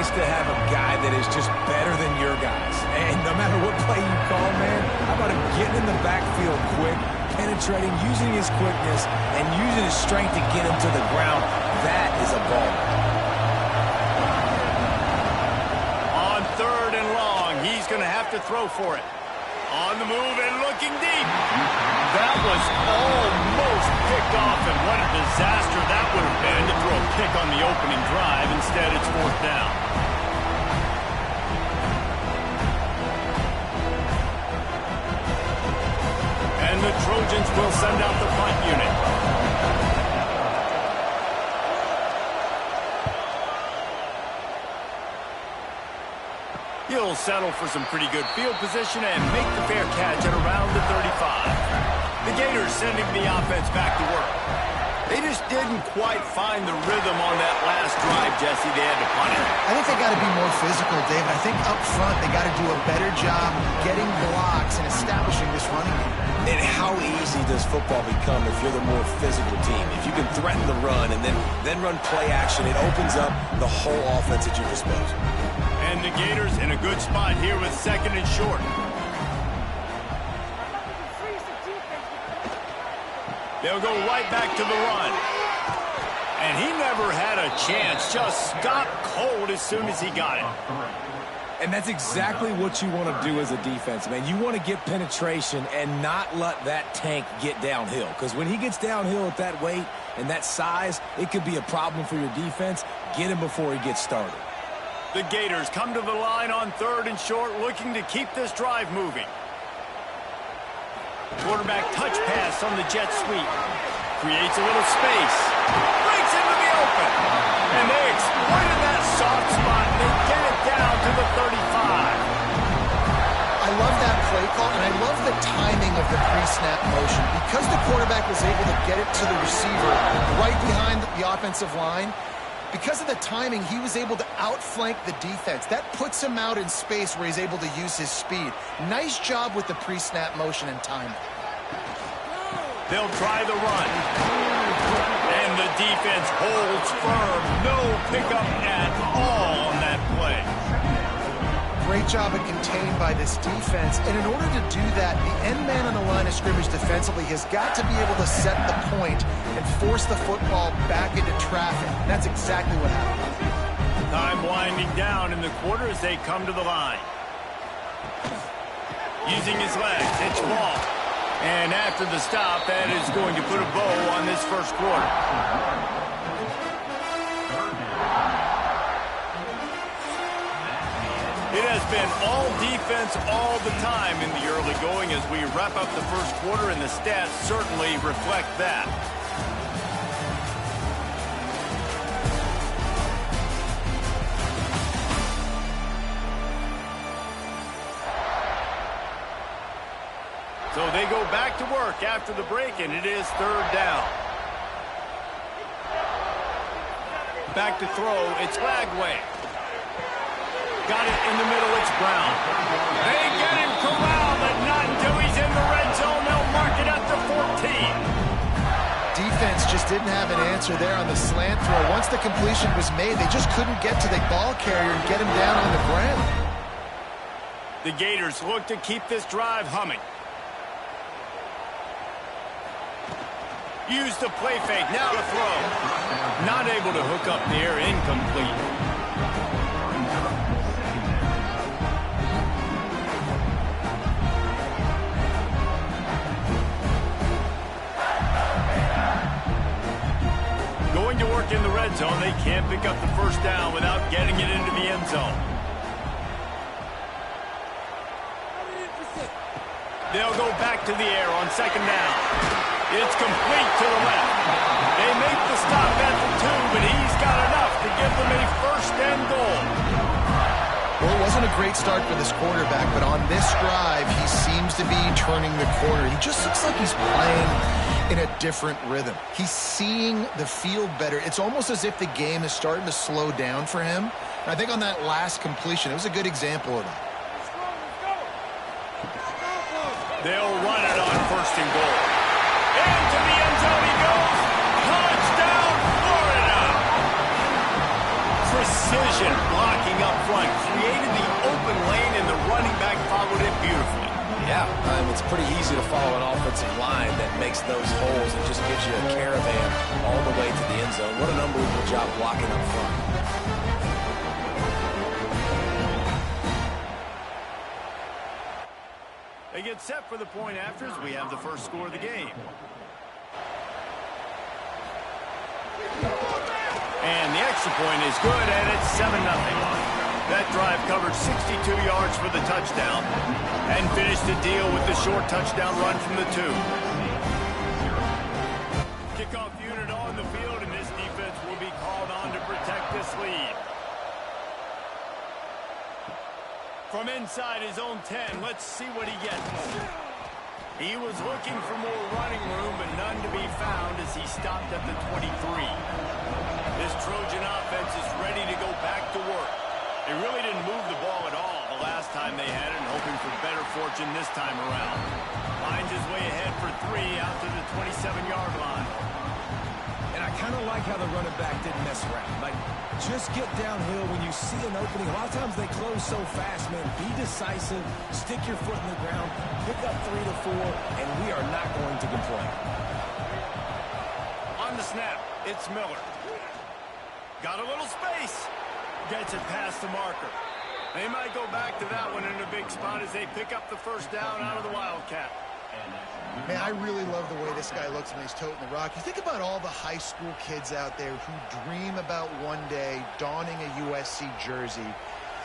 nice to have a guy that is just better than your guys. And no matter what play you call, man, how about him getting in the backfield quick, penetrating, using his quickness, and using his strength to get him to the ground. That is a ball. On 3rd and long, he's going to have to throw for it. On the move and looking deep. That was almost picked off, and what a disaster that would have been to throw a pick on the opening drive. Instead, it's 4th down. And the Trojans will send out the punt unit. He'll settle for some pretty good field position and make the fair catch at around the 35. The Gators sending the offense back to work. They just didn't quite find the rhythm on that last drive, Jesse. They had to punt it. I think they got to be more physical, David. I think up front they got to do a better job getting blocks and establishing this running game. And how easy does football become if you're the more physical team? If you can threaten the run and then run play action, it opens up the whole offense at your disposal. And the Gators in a good spot here with 2nd and short. They'll go right back to the run. And he never had a chance. Just stopped cold as soon as he got it. And that's exactly what you want to do as a defense, man. You want to get penetration and not let that tank get downhill. Because when he gets downhill at that weight and that size, it could be a problem for your defense. Get him before he gets started. The Gators come to the line on 3rd and short, looking to keep this drive moving. Quarterback touch pass on the jet sweep. Creates a little space. Breaks into the open. And they exploited that soft spot, and they get it down to the 35. I love that play call, and I love the timing of the pre-snap motion. Because the quarterback was able to get it to the receiver right behind the offensive line, because of the timing, he was able to outflank the defense. That puts him out in space where he's able to use his speed. Nice job with the pre-snap motion and timing. They'll try the run. And the defense holds firm. No pickup at all on that play. Great job of contained by this defense. And in order to do that, the end man on the line of scrimmage defensively has got to be able to set the point and force the football back into traffic. And that's exactly what happened. Time winding down in the quarter as they come to the line. Using his legs, it's ball. And after the stop, that is going to put a bow on this first quarter. It has been all defense all the time in the early going as we wrap up the first quarter, and the stats certainly reflect that. So they go back to work after the break, and it is 3rd down. Back to throw, it's Lagway. Got it in the middle, it's Brown. They get him corralled, but not until he's in the red zone. They'll mark it at the 14. Defense just didn't have an answer there on the slant throw. Once the completion was made, they just couldn't get to the ball carrier and get him down on the ground. The Gators look to keep this drive humming. Use the play fake, now to throw. Not able to hook up there, incomplete. Going to work in the red zone, they can't pick up the first down without getting it into the end zone. They'll go back to the air on 2nd down. It's complete to the left. They make the stop at the 2, but he's got enough to give them a 1st and goal. Well, it wasn't a great start for this quarterback, but on this drive, he seems to be turning the corner. He just looks like he's playing in a different rhythm. He's seeing the field better. It's almost as if the game is starting to slow down for him. And I think on that last completion, it was a good example of that. They'll run it on 1st and goal. Into the end zone he goes. Touchdown, Florida! precision blocking up front. Created the open lane, and the running back followed it beautifully. Yeah, it's pretty easy to follow an offensive line that makes those holes and just gives you a caravan all the way to the end zone. What an unbelievable job blocking up front. They get set for the point after as we have the first score of the game. And the extra point is good, and it's 7-0. That drive covered 62 yards for the touchdown and finished the deal with the short touchdown run from the 2. Kickoff unit on the field, and this defense will be called on to protect this lead. From inside his own 10, let's see what he gets. He was looking for more running room, but none to be found as he stopped at the 23. This Trojan offense is ready to go back to work. They really didn't move the ball at all the last time they had it, and hoping for better fortune this time around. Finds his way ahead for 3 out to the 27-yard line. And I kind of like how the running back didn't mess around. Like, just get downhill when you see an opening. A lot of times they close so fast, man. Be decisive, stick your foot in the ground, pick up 3 to 4, and we are not going to complain. On the snap, it's Miller. Got a little space. Gets it past the marker. They might go back to that one in a big spot as they pick up the first down out of the Wildcat. Man, I really love the way this guy looks when he's toting the rock. You think about all the high school kids out there who dream about one day donning a USC jersey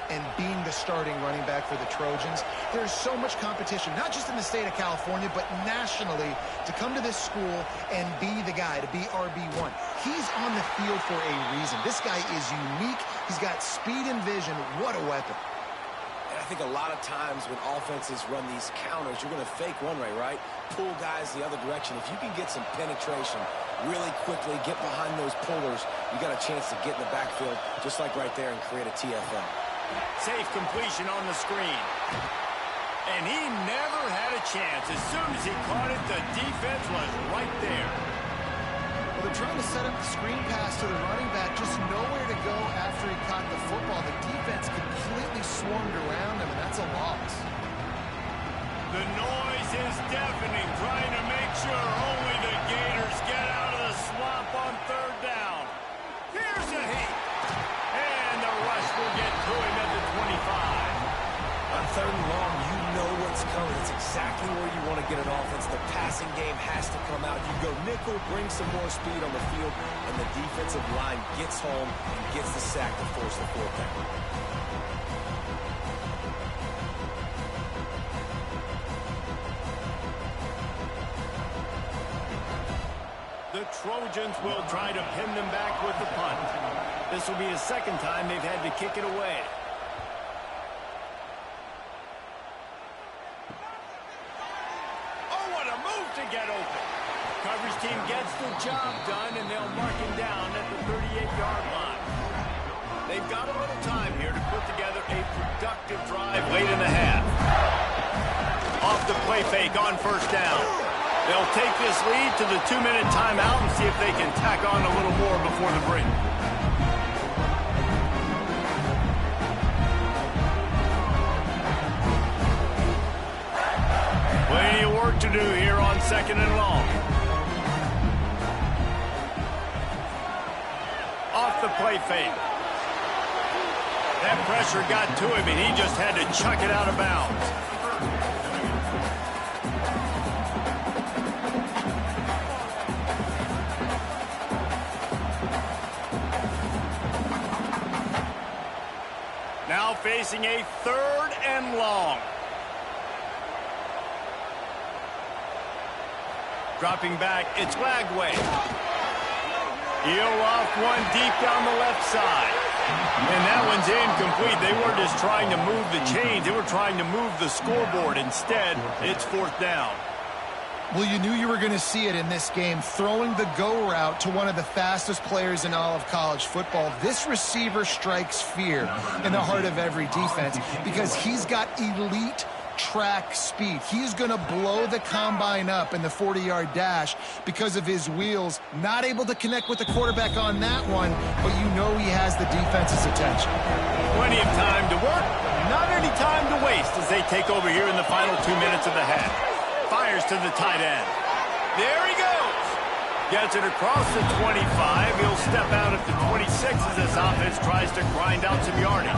and being the starting running back for the Trojans. There's so much competition, not just in the state of California, but nationally, to come to this school and be the guy, to be RB1. He's on the field for a reason. This guy is unique. He's got speed and vision. What a weapon. And I think a lot of times when offenses run these counters, you're going to fake one way, right? Pull guys the other direction. If you can get some penetration really quickly, get behind those pullers, you got a chance to get in the backfield, just like right there, and create a TFL. Safe completion on the screen. And he never had a chance. As soon as he caught it, the defense was right there. Well, they're trying to set up the screen pass to the running back, just nowhere to go after he caught the football. The defense completely swarmed around him, and that's a loss. The noise is deafening, trying to make sure only the Gators get out of the swamp on 3rd down. Here's a heat. And the rush will get to him at the 25. On 3rd and long, you know what's coming. It's exactly where you want to get an offense. The passing game has to come out. You go nickel, bring some more speed on the field, and the defensive line gets home and gets the sack to force the 4th down. The Trojans will try to pin them back with the punt. This will be the 2nd time they've had to kick it away. Oh, what a move to get open. Coverage team gets the job done, and they'll mark him down at the 38-yard line. They've got a little time here to put together a productive drive late in the half. Off the play fake on 1st down. They'll take this lead to the 2-minute timeout and see if they can tack on a little more before the break. Plenty of work to do here on 2nd and long. Off the play fake. That pressure got to him, and he just had to chuck it out of bounds. Now facing a 3rd and long. Dropping back, it's Lagway. He'll off one deep down the left side. And that one's incomplete. They weren't just trying to move the chains. They were trying to move the scoreboard. Instead, it's 4th down. Well, you knew you were going to see it in this game, throwing the go route to one of the fastest players in all of college football. This receiver strikes fear in the heart of every defense because he's got elite track speed. He is going to blow the combine up in the 40-yard dash because of his wheels. Not able to connect with the quarterback on that one, but you know he has the defense's attention. Plenty of time to work, not any time to waste as they take over here in the final 2 minutes of the half. Fires to the tight end. There he goes. Gets it across the 25. He'll step out at the 26 as this offense tries to grind out some yardage.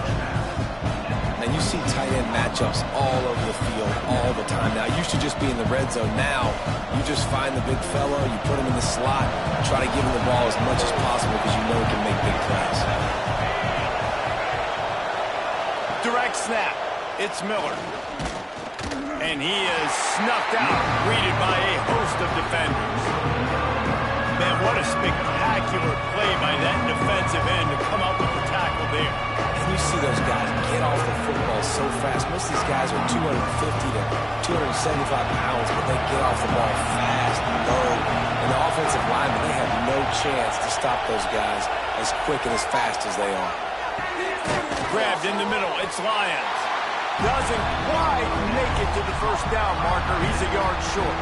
And you see tight end matchups all over the field all the time. Now, it used to just be in the red zone. Now, you just find the big fellow, you put him in the slot, try to give him the ball as much as possible because you know he can make big plays. Direct snap. It's Miller. And he is snuffed out, greeted by a host of defenders. Man, what a spectacular play by that defensive end to come up with the tackle there. And you see those guys get off the football so fast. Most of these guys are 250 to 275 pounds, but they get off the ball fast and low. And the offensive linemen, they have no chance to stop those guys as quick and as fast as they are. Grabbed in the middle. It's Lyons. Doesn't quite make it to the first down marker. He's a yard short.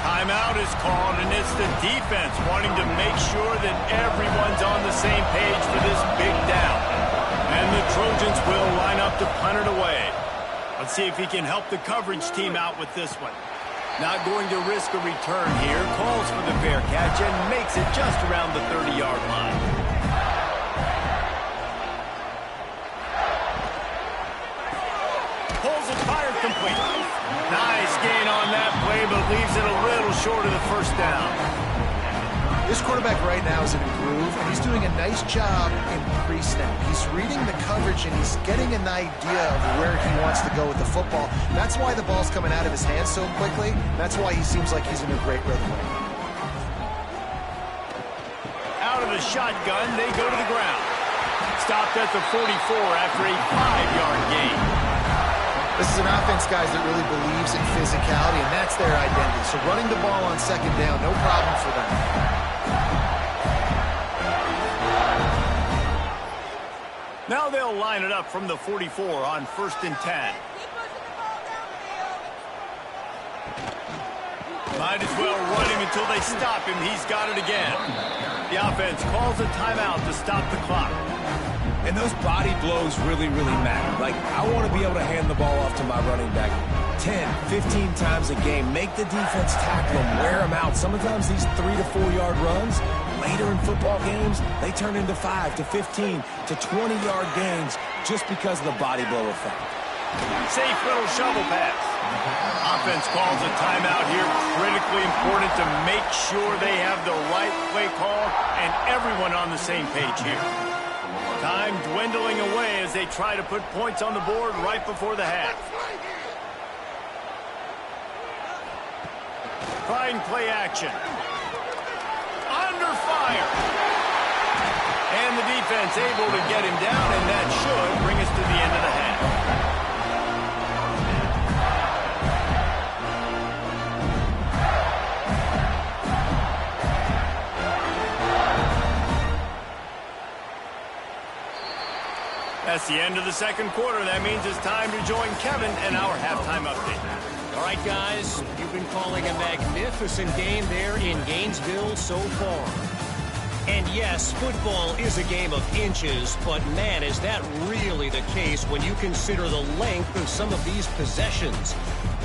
Timeout is called, and it's the defense wanting to make sure that everyone's on the same page for this big down. And the Trojans will line up to punt it away. Let's see if he can help the coverage team out with this one. Not going to risk a return here. Calls for the fair catch and makes it just around the 30-yard line. Pulls it, fired complete. Nice gain on that play, but leaves it a little short of the first down. This quarterback right now is in a groove, and he's doing a nice job in pre-snap. He's reading the coverage, and he's getting an idea of where he wants to go with the football. That's why the ball's coming out of his hands so quickly. That's why he seems like he's in a great rhythm. Out of the shotgun, they go to the ground. Stopped at the 44 after a 5-yard gain. This is an offense, guys, that really believes in physicality, and that's their identity. So running the ball on second down, no problem for them. Now they'll line it up from the 44 on 1st and 10. Might as well run him until they stop him. He's got it again. The offense calls a timeout to stop the clock. And those body blows really, really matter. Like, I want to be able to hand the ball off to my running back 10, 15 times a game. Make the defense tackle them, wear them out. Sometimes these 3 to 4 yard runs, later in football games, they turn into 5 to 15 to 20-yard gains just because of the body blow effect. Safe little shovel pass. Offense calls a timeout here. Critically important to make sure they have the right play call and everyone on the same page here. Time dwindling away as they try to put points on the board right before the half. Trying play action. Under fire. And the defense able to get him down, and that should bring us to the end of the half. That's the end of the second quarter. That means it's time to join Kevin and our halftime update. All right, guys, you've been calling a magnificent game there in Gainesville so far. And yes, football is a game of inches, but man, is that really the case when you consider the length of some of these possessions.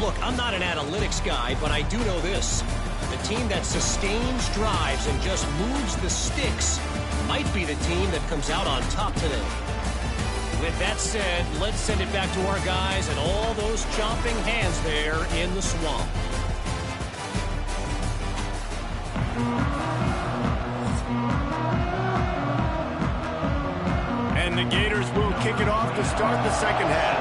Look, I'm not an analytics guy, but I do know this. The team that sustains drives and just moves the sticks might be the team that comes out on top today. With that said, let's send it back to our guys and all those chomping hands there in the swamp. And the Gators will kick it off to start the second half.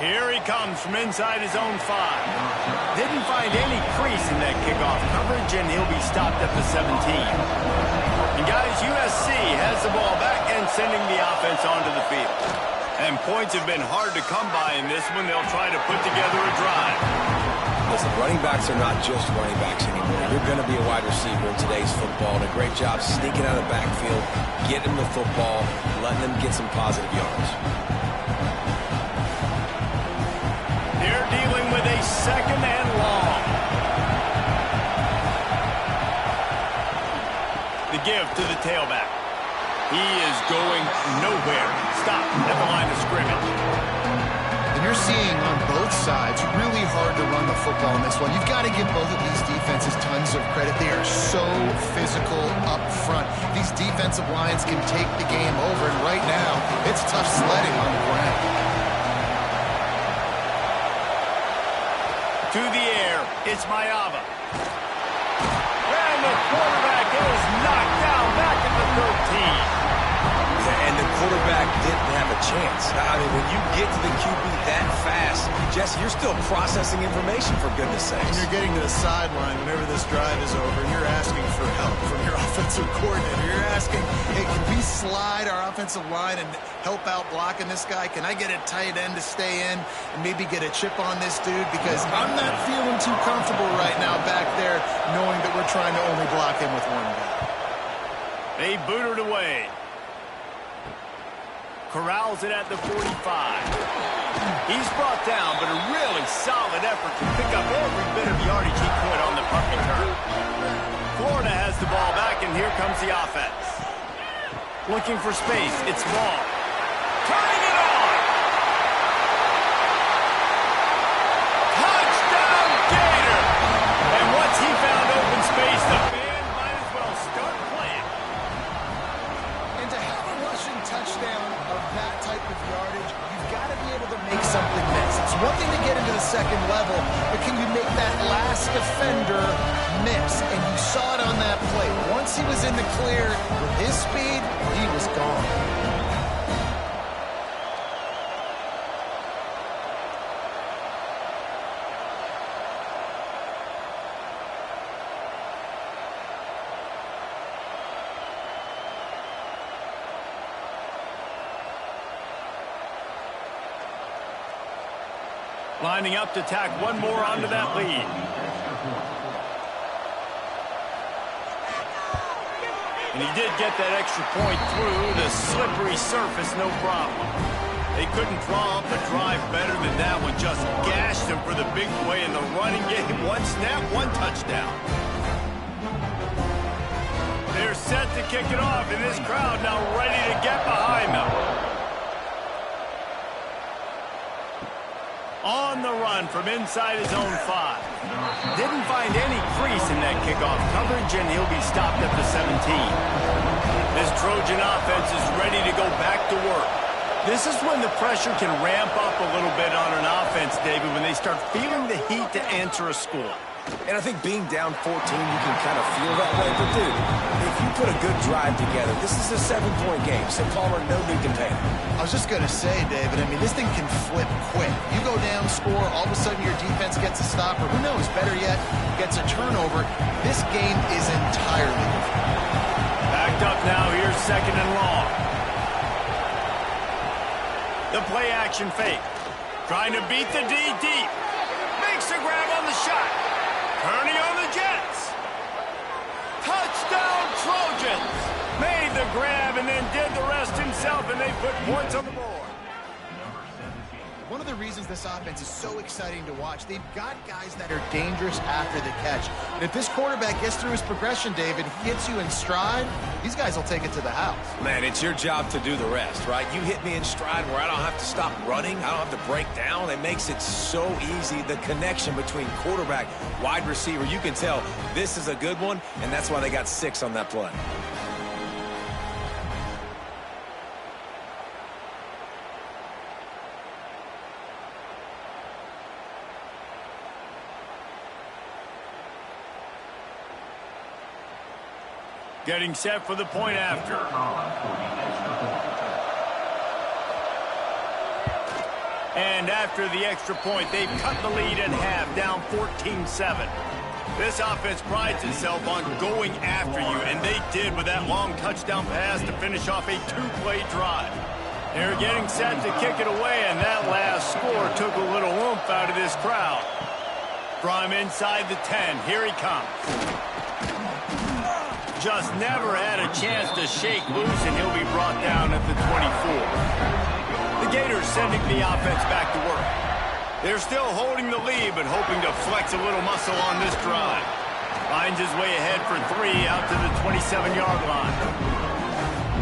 Here he comes from inside his own 5. Didn't find any crease in that kickoff coverage, and he'll be stopped at the 17. And guys, USC has the ball back and sending the offense onto the field. And points have been hard to come by in this one. They'll try to put together a drive. Listen, running backs are not just running backs anymore. You're going to be a wide receiver in today's football, and a great job sneaking out of the backfield, getting the football, letting them get some positive yards. They're dealing with a second and long. The give to the tailback. He is going nowhere. Stop at the line of scrimmage. And you're seeing on both sides really hard to run the football in this one. You've got to give both of these defenses tons of credit. They are so physical up front. These defensive lines can take the game over, and right now, it's tough sledding on the ground. To the air, it's Mayava. And the quarterback is knocked down back at the 13. And the quarterback didn't have a chance. I mean, when you get to the QB that fast, Jesse, you're still processing information, for goodness sakes. When you're getting to the sideline, whenever this drive is over, you're asking for help from your offensive coordinator. You're asking, hey, can we slide our offensive line and help out blocking this guy? Can I get a tight end to stay in and maybe get a chip on this dude? Because I'm not feeling too comfortable right now back there knowing that we're trying to only block him with one guy. They booted away. Corrals it at the 45. He's brought down, but a really solid effort to pick up every bit of yardage he could on the punt return. Florida has the ball back, and here comes the offense. Looking for space. It's Ball. Turning it on. Touchdown, Gator. And once he found open space, the band might as well start playing. And to have a rushing touchdown of that type of yardage, you've got to be able to make something miss. It's one thing to get into the second level, but can you make that last defender miss? And you saw it on that play. Once he was in the clear with his speed, he was gone. Lining up to tack one more onto that lead. And he did get that extra point through the slippery surface, no problem. They couldn't draw up a drive better than that one. Just gashed him for the big play in the running game. One snap, one touchdown. They're set to kick it off, and this crowd now ready to get behind them. On the run from inside his own 5. Didn't find any crease in that kickoff coverage, and he'll be stopped at the 17. This Trojan offense is ready to go back to work. This is when the pressure can ramp up a little bit on an offense, David, when they start feeling the heat to answer a score. And I think being down 14, you can kind of feel that way. But, dude, if you put a good drive together, this is a 7-point game. So, Palmer, no need to panic. I was just going to say, David, I mean, this thing can flip quick. You go down, score, all of a sudden your defense gets a stop, or who knows, better yet, gets a turnover. This game is entirely different. Backed up now, here's second and long. The play action fake. Trying to beat the D deep. Makes a grab on the shot. Turning on the Jets. Touchdown, Trojans. Made the grab and then did the rest himself, and they put points on the board. One of the reasons this offense is so exciting to watch, they've got guys that are dangerous after the catch. And if this quarterback gets through his progression, David, he hits you in stride, these guys will take it to the house. Man, it's your job to do the rest, right? You hit me in stride where I don't have to stop running. I don't have to break down. It makes it so easy. The connection between quarterback, wide receiver, you can tell this is a good one, and that's why they got 6 on that play. Getting set for the point after. And after the extra point, they've cut the lead in half, down 14-7. This offense prides itself on going after you, and they did with that long touchdown pass to finish off a 2-play drive. They're getting set to kick it away, and that last score took a little oomph out of this crowd. From inside the 10, here he comes. Just never had a chance to shake loose, and he'll be brought down at the 24. The Gators sending the offense back to work. They're still holding the lead, but hoping to flex a little muscle on this drive. Finds his way ahead for 3 out to the 27-yard line.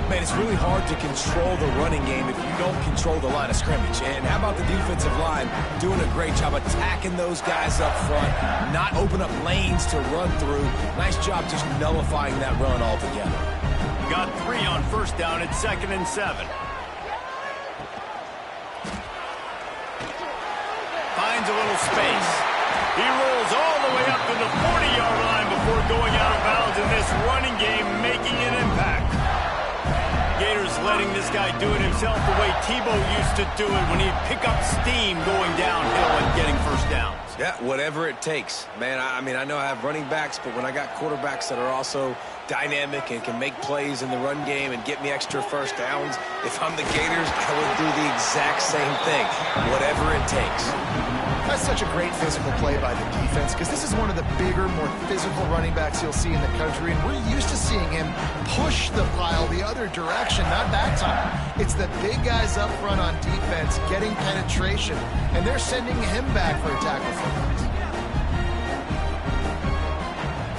Man, it's really hard to control the running game if you don't control the line of scrimmage. And how about the defensive line doing a great job attacking those guys up front, not open up lanes to run through. Nice job just nullifying that run altogether. Got 3 on first down at 2nd and 7. Finds a little space. He rolls all the way up to the 40-yard line before going out of bounds in this running game, making an impact. Gators letting this guy do it himself the way Tebow used to do it when he'd pick up steam going downhill and getting first downs. Yeah, whatever it takes. Man, I mean, I know I have running backs, but when I got quarterbacks that are also dynamic and can make plays in the run game and get me extra first downs, if I'm the Gators, I would do the exact same thing, whatever it takes. That's such a great physical play by the defense because this is one of the bigger, more physical running backs you'll see in the country, and we're used to seeing him push the pile the other direction, not that time. It's the big guys up front on defense getting penetration, and they're sending him back for a tackle for loss.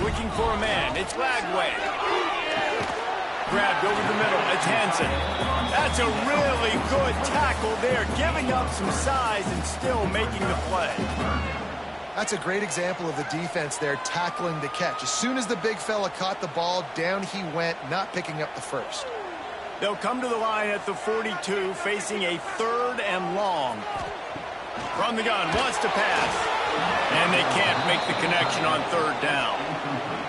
Looking for a man, it's Lagway. Grabbed over the middle, it's Hansen. That's a really good tackle there, giving up some size and still making the play. That's a great example of the defense there tackling the catch. As soon as the big fella caught the ball, down he went, not picking up the first. They'll come to the line at the 42, facing a 3rd and long. From the gun, wants to pass. And they can't make the connection on 3rd down.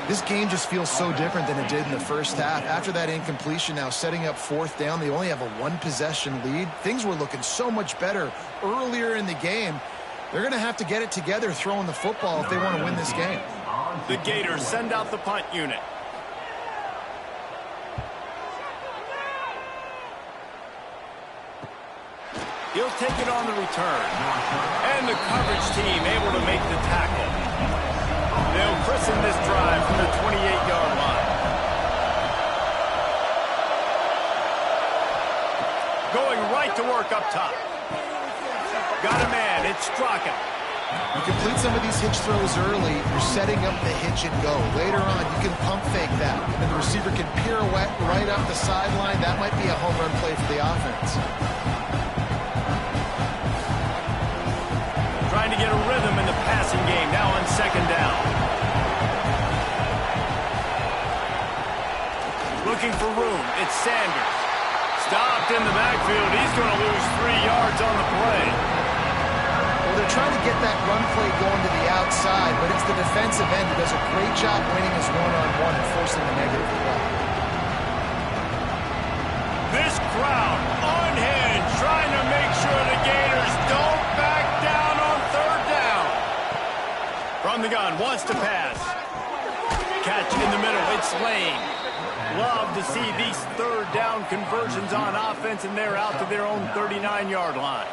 This game just feels so different than it did in the first half. After that incompletion, now setting up 4th down, they only have a 1-possession lead. Things were looking so much better earlier in the game. They're going to have to get it together throwing the football if they want to win this game. The Gators send out the punt unit. He'll take it on the return. And the coverage team able to make the tackle. They'll christen this drive from the 28-yard line. Going right to work up top. Got a man, it's Straka. You complete some of these hitch throws early, you're setting up the hitch and go. Later on, you can pump fake that, and the receiver can pirouette right up the sideline. That might be a home run play for the offense. Trying to get a rhythm in the passing game, now on 2nd down. Looking for room, it's Sanders. Stopped in the backfield, he's going to lose 3 yards on the play. Well, they're trying to get that run play going to the outside, but it's the defensive end who does a great job winning his one-on-one and forcing the negative play. This crowd unhinged, trying to make sure the Gators don't back down on 3rd down. From the gun, wants to pass. Catch in the middle, it's Lane. Love to see these 3rd down conversions on offense, and they're out to their own 39-yard line.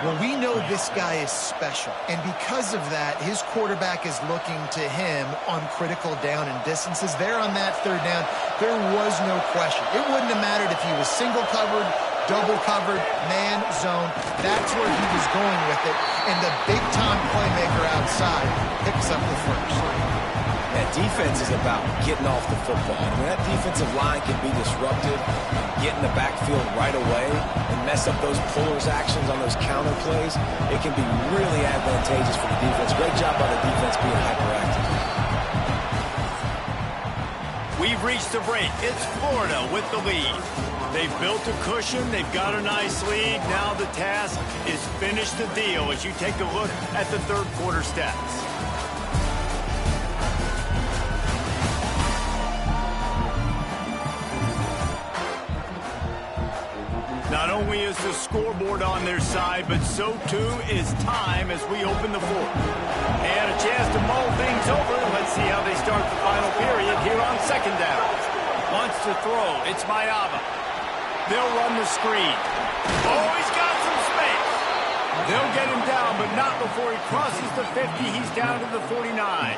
Well, we know this guy is special, and because of that, his quarterback is looking to him on critical down and distances. There on that 3rd down, there was no question. It wouldn't have mattered if he was single covered, double covered, man, zone. That's where he was going with it, and the big-time playmaker outside picks up the first. That defense is about getting off the football. And when that defensive line can be disrupted, get in the backfield right away, and mess up those pullers actions on those counter plays, it can be really advantageous for the defense. Great job by the defense being hyperactive. We've reached the break. It's Florida with the lead. They've built a cushion. They've got a nice lead. Now the task is finish the deal as you take a look at the 3rd quarter stats. Not only is the scoreboard on their side, but so too is time as we open the 4th. And a chance to mull things over. Let's see how they start the final period here on 2nd down. Wants to throw. It's Mayava. They'll run the screen. Oh, he's got some space. They'll get him down, but not before he crosses the 50. He's down to the 49.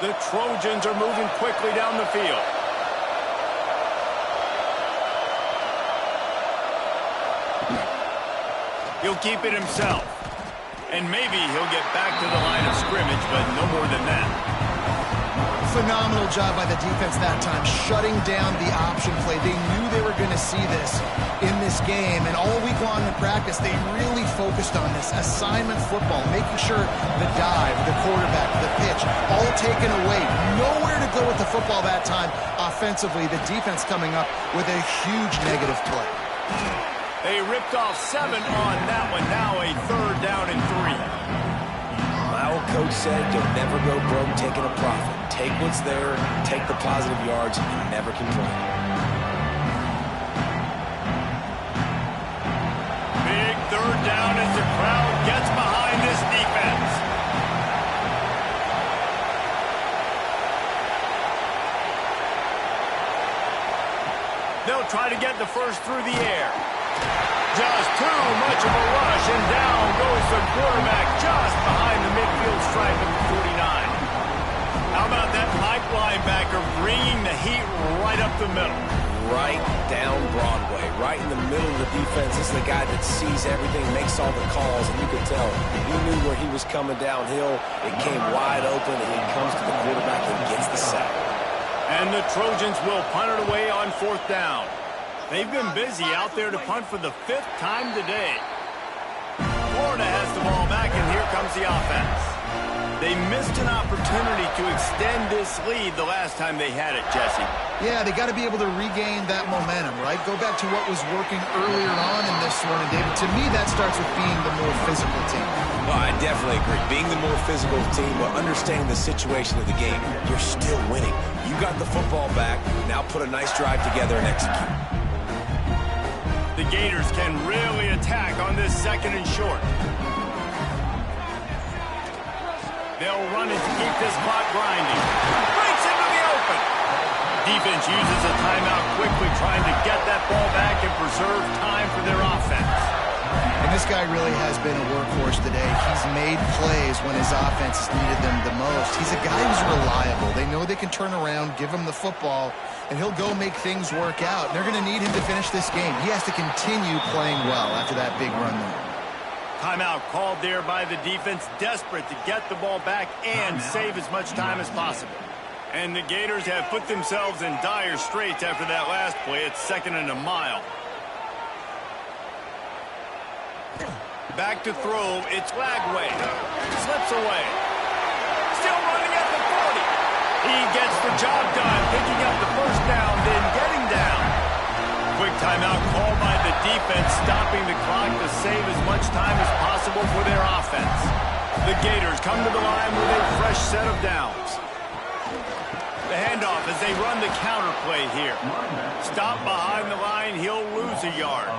The Trojans are moving quickly down the field. He'll keep it himself. And maybe he'll get back to the line of scrimmage, but no more than that. Phenomenal job by the defense that time, shutting down the option play. They knew they were going to see this in this game, and all week long in practice, they really focused on this assignment football, making sure the dive, the quarterback, the pitch, all taken away. Nowhere to go with the football that time. Offensively, the defense coming up with a huge negative play. They ripped off 7 on that one. Now a 3rd down and 3. My old coach said you'll never go broke taking a profit. Take what's there, take the positive yards, and never complain. Big 3rd down as the crowd gets behind this defense. They'll try to get the first through the air. Just too much of a rush, and down goes the quarterback just behind the midfield stripe of the 49. How about that Mike linebacker bringing the heat right up the middle? Right down Broadway, right in the middle of the defense. This is the guy that sees everything, makes all the calls, and you could tell he knew where he was coming downhill. It came wide open, and he comes to the quarterback and gets the sack. And the Trojans will punt it away on 4th down. They've been busy out there to punt for the 5th time today. Florida has the ball back, and here comes the offense. They missed an opportunity to extend this lead the last time they had it, Jesse. Yeah, they got to be able to regain that momentum, right? Go back to what was working earlier on in this one. And, David, to me, that starts with being the more physical team. Well, I definitely agree. Being the more physical team, but understanding the situation of the game, you're still winning. You got the football back. Now put a nice drive together and execute. The Gators can really attack on this 2nd and short. They'll run it to keep this clock grinding. Breaks into the open. Defense uses a timeout quickly, trying to get that ball back and preserve time for their offense. And this guy really has been a workhorse today. He's made plays when his offense has needed them the most. He's a guy who's reliable. They know they can turn around, give him the football, and he'll go make things work out. And they're going to need him to finish this game. He has to continue playing well after that big run there. Timeout called there by the defense, desperate to get the ball back and save as much time as possible. And the Gators have put themselves in dire straits after that last play. It's 2nd and a mile. Back to throw. It's Lagway. Slips away. Still running at the 40. He gets the job done, picking up the 1st down, then getting down. Quick timeout called by the defense, stopping the clock to save as much time as possible for their offense. The Gators come to the line with a fresh set of downs. The handoff as they run the counter play here. Stop behind the line, he'll lose a yard.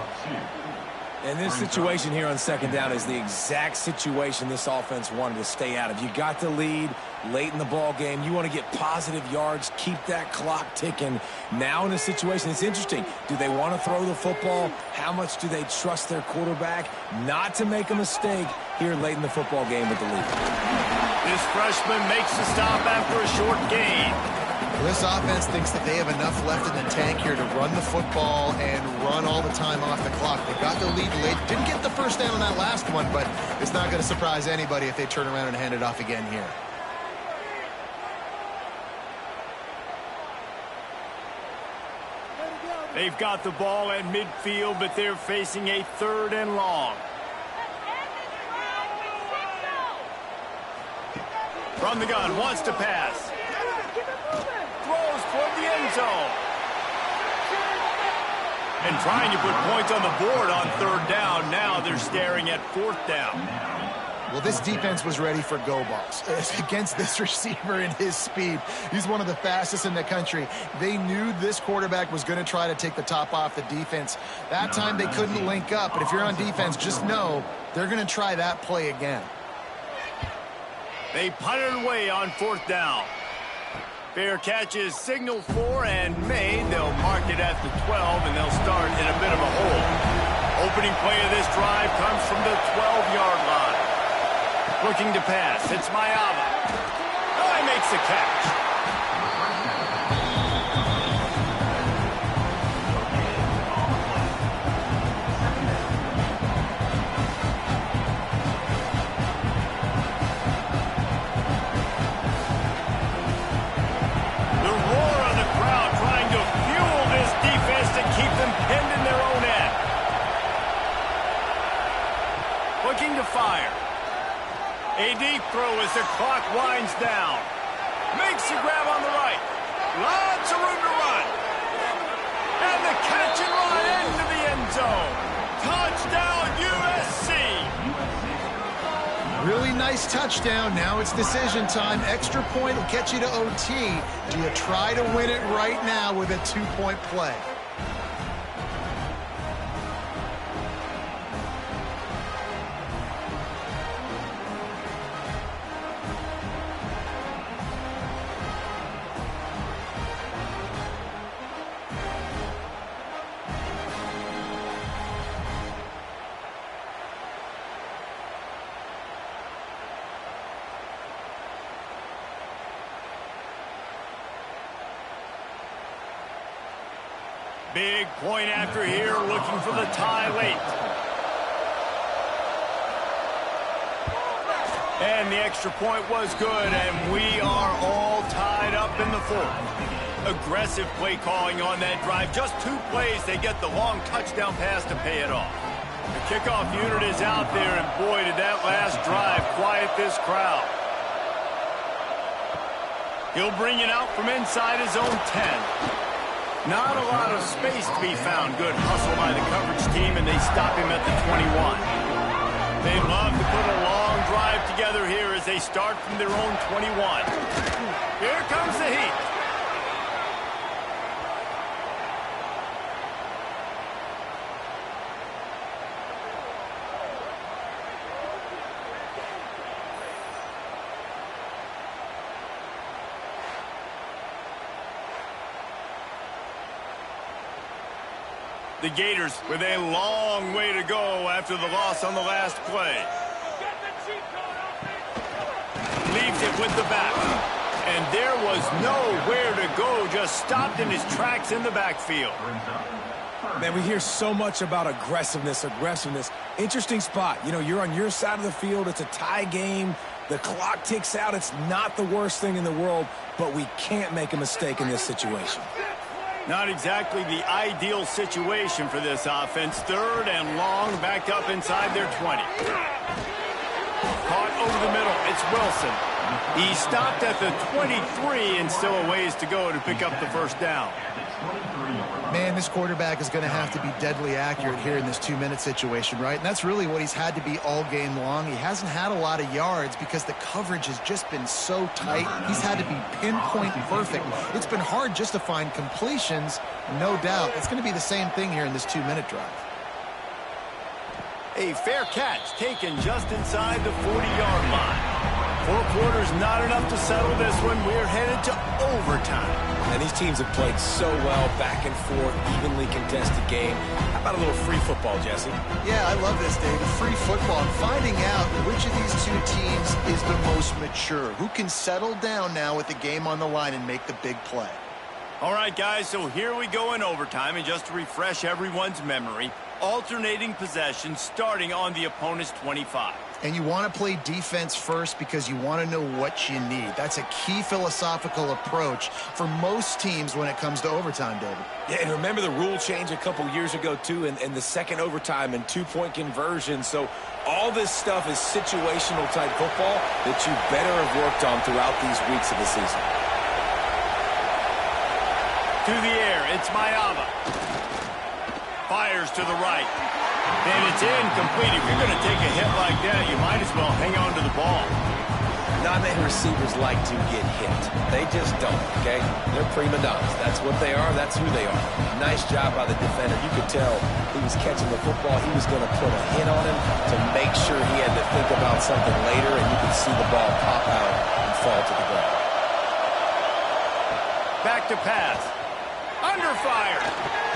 And this situation here on 2nd down is the exact situation this offense wanted to stay out of. You got the lead late in the ball game. You want to get positive yards, keep that clock ticking. Now in a situation, it's interesting. Do they want to throw the football? How much do they trust their quarterback not to make a mistake here late in the football game with the lead? This freshman makes the stop after a short gain. This offense thinks that they have enough left in the tank here to run the football and run all the time off the clock. They got the lead late. Didn't get the 1st down on that last one, but it's not going to surprise anybody if they turn around and hand it off again here. They've got the ball at midfield, but they're facing a 3rd and long. From the gun, wants to pass. Throws toward the end zone. And trying to put points on the board on 3rd down. Now they're staring at 4th down. Well, this defense was ready for go balls against this receiver and his speed. He's one of the fastest in the country. They knew this quarterback was going to try to take the top off the defense. That time they couldn't link up, but if you're on defense, just know they're going to try that play again. They punted away on 4th down. Fair catch is signaled for and made. They'll mark it at the 12, and they'll start in a bit of a hole. Opening play of this drive comes from the 12-yard line. Looking to pass. It's Mayava. Oh, he makes the catch. Looking to fire. A deep throw as the clock winds down. Makes the grab on the right. Lots of room to run. And the catch and run into the end zone. Touchdown, USC. Really nice touchdown. Now it's decision time. Extra point will get you to OT. Do you try to win it right now with a 2-point play? Big point after here, looking for the tie late. And the extra point was good, and we are all tied up in the fourth. Aggressive play calling on that drive. Just 2 plays, they get the long touchdown pass to pay it off. The kickoff unit is out there, and boy, did that last drive quiet this crowd. He'll bring it out from inside his own 10. Not a lot of space to be found. Good hustle by the coverage team, and they stop him at the 21. They love to put a long drive together here as they start from their own 21. Here comes the heat. The Gators with a long way to go after the loss on the last play. Leaves it with the back. And there was nowhere to go, just stopped in his tracks in the backfield. Man, we hear so much about aggressiveness. Interesting spot. You know, you're on your side of the field. It's a tie game. The clock ticks out. It's not the worst thing in the world, but we can't make a mistake in this situation. Not exactly the ideal situation for this offense. 3rd and long, backed up inside their 20. Caught over the middle. It's Wilson. He stopped at the 23 and still a ways to go to pick up the first down. Man, this quarterback is going to have to be deadly accurate here in this 2-minute situation, right? And that's really what he's had to be all game long. He hasn't had a lot of yards because the coverage has just been so tight. He's had to be pinpoint perfect. It's been hard just to find completions, no doubt. It's going to be the same thing here in this 2-minute drive. A fair catch taken just inside the 40-yard line. 4 quarters not enough to settle this one. We're headed to overtime. And these teams have played so well, back and forth, evenly contested game. How about a little free football, Jesse? Yeah, I love this, David. Free football. And finding out which of these 2 teams is the most mature. Who can settle down now with the game on the line and make the big play. All right, guys, so here we go in overtime. And just to refresh everyone's memory, alternating possession starting on the opponent's 25. And you want to play defense first because you want to know what you need. That's a key philosophical approach for most teams when it comes to overtime, David. Yeah, and remember the rule change a couple years ago, too, and the second overtime and 2-point conversion. So all this stuff is situational type football that you better have worked on throughout these weeks of the season. To the air, it's Mayava. Fires to the right. And it's incomplete. If you're going to take a hit like that, you might as well hang on to the ball. Not many receivers like to get hit. They just don't, okay? They're prima donnas. That's what they are. That's who they are. Nice job by the defender. You could tell he was catching the football. He was going to put a hit on him to make sure he had to think about something later, and you could see the ball pop out and fall to the ground. back to pass. Under fire.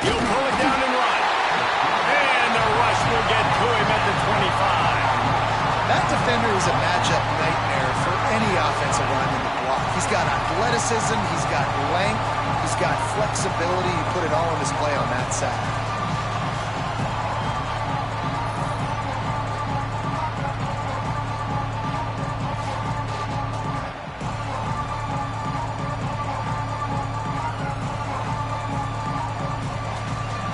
He'll pull it down and run. And the rush will get to him at the 25. That defender is a matchup nightmare for any offensive lineman to block. He's got athleticism, he's got length, he's got flexibility. He put it all in his play on that sack.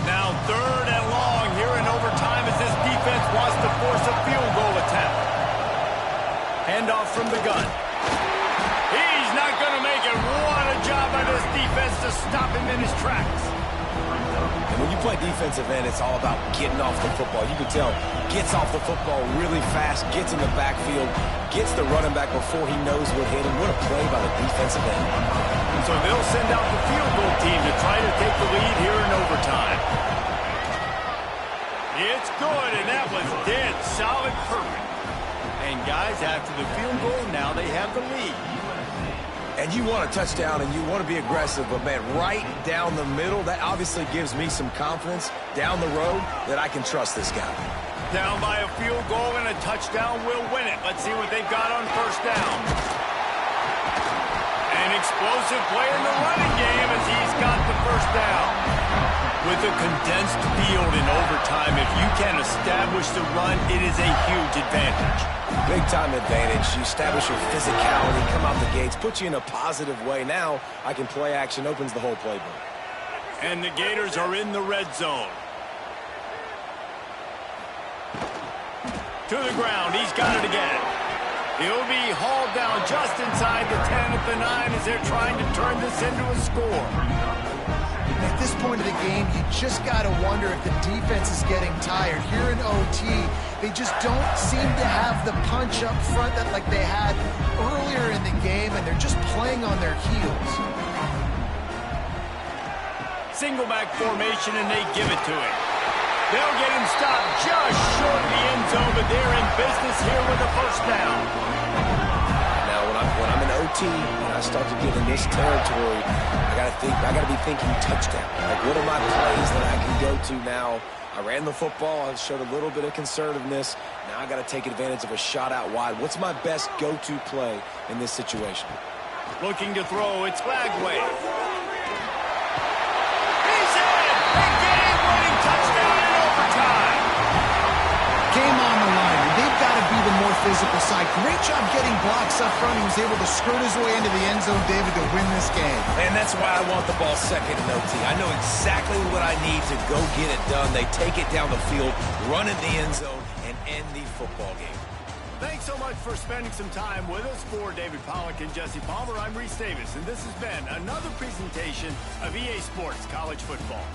Now 3rd and long here in overtime as this defense wants to force a field goal attempt. Handoff from the gun. He's not going to make it. What a job by this defense to stop him in his tracks. And when you play defensive end, it's all about getting off the football. You can tell, gets off the football really fast, gets in the backfield, gets the running back before he knows what hit him. What a play by the defensive end. So they'll send out the field goal team to try to take the lead here in overtime. It's good, and that was dead solid perfect. And guys, after the field goal, now they have the lead. And you want a touchdown and you want to be aggressive, but man, right down the middle, that obviously gives me some confidence down the road that I can trust this guy. Down by a field goal and a touchdown will win it. Let's see what they've got on first down. An explosive play in the running game as he's got the first down. With a condensed field in overtime, if you can establish the run, it is a huge advantage. Big-time advantage. You establish your physicality, come out the gates, put you in a positive way. Now I can play action, opens the whole playbook. And the Gators are in the red zone. To the ground. He's got it again. He'll be hauled down just inside the 10 at the 9 as they're trying to turn this into a score. At this point of the game, you just got to wonder if the defense is getting tired. Here in OT, they just don't seem to have the punch up front that like they had earlier in the game, and they're just playing on their heels. Single back formation, and they give it to him. They'll get him stopped just short of the end zone, but they're in business here with a first down. Now, when I'm in OT and I start to get in this territory, I gotta be thinking touchdown. Like, what are my plays that I can go to now? I ran the football. I showed a little bit of conservativeness. Now I got to take advantage of a shot out wide. What's my best go-to play in this situation? Looking to throw. It's Flagway. He's in. Big game-winning touchdown in overtime. Game on the line. They've got to be the more physical side. Great job getting blocks up front. He was able to skirt his way into the end zone, David, to win this game. And that's why I want the ball second in OT. I know exactly what I need to go get it done. They take it down the field, run in the end zone, and end the football game. Thanks so much for spending some time with us. For David Pollack and Jesse Palmer, I'm Reese Davis, and this has been another presentation of EA Sports College Football.